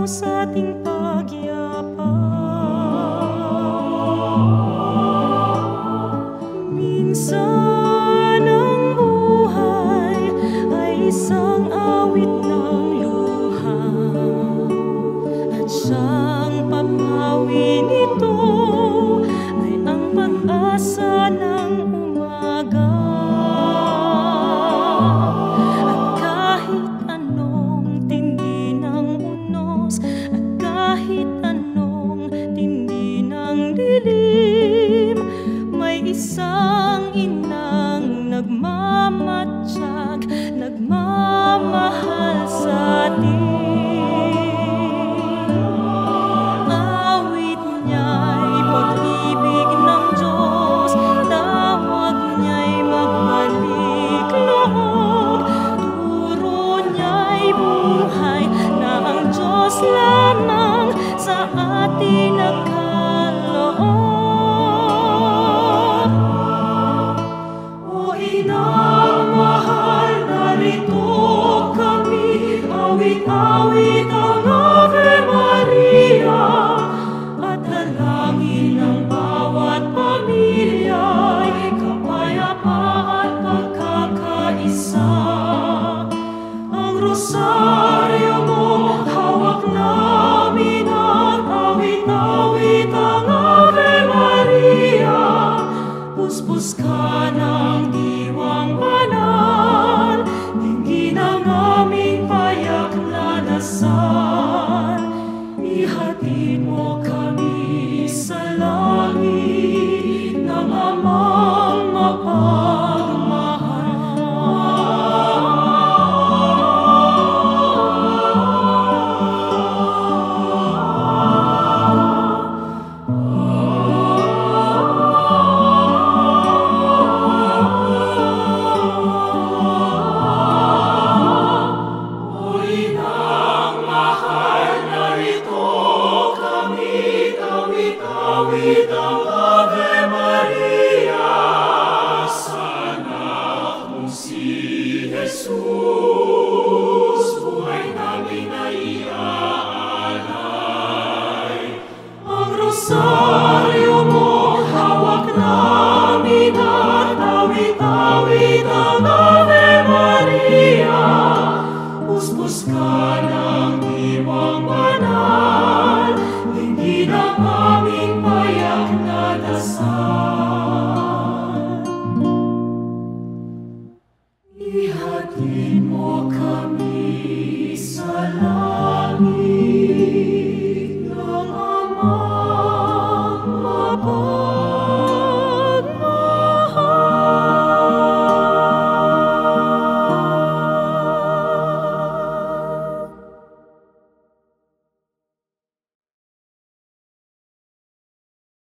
Diyos ating pagyapang. Minsan ang buhay ay isang awit ng luha, at siyang papawi nito ay ang pag-asa ng umaga. At kahit anong tindi ng unos, at kahit anong tindi ng dilim, may isang inang nagmamatsyag, nagmamahal sa atin. Awit niya'y pag-ibig ng Diyos, tawag niya'y magbalik loob, turo niya'y buhay na ang Diyos lamang sa atin nagkaloob. O Inang mahal, narito kami, awit-awit ang Ave Maria, at dalangin ng bawat pamilya'y kapayapaan at pagkakaisa. Ang rosaryo mo hawak namin, at awit-awit ang Ave Maria. Puspos ka ng diwang banal, dinggin ang aming payak na dasal. Ihatid mo kami sa langit ng Amang awit ang Ave Maria, sa anak mong si Jesus, buhay namin ay iaalay. Ang rosaryo mo hawak namin, at awit-awit ang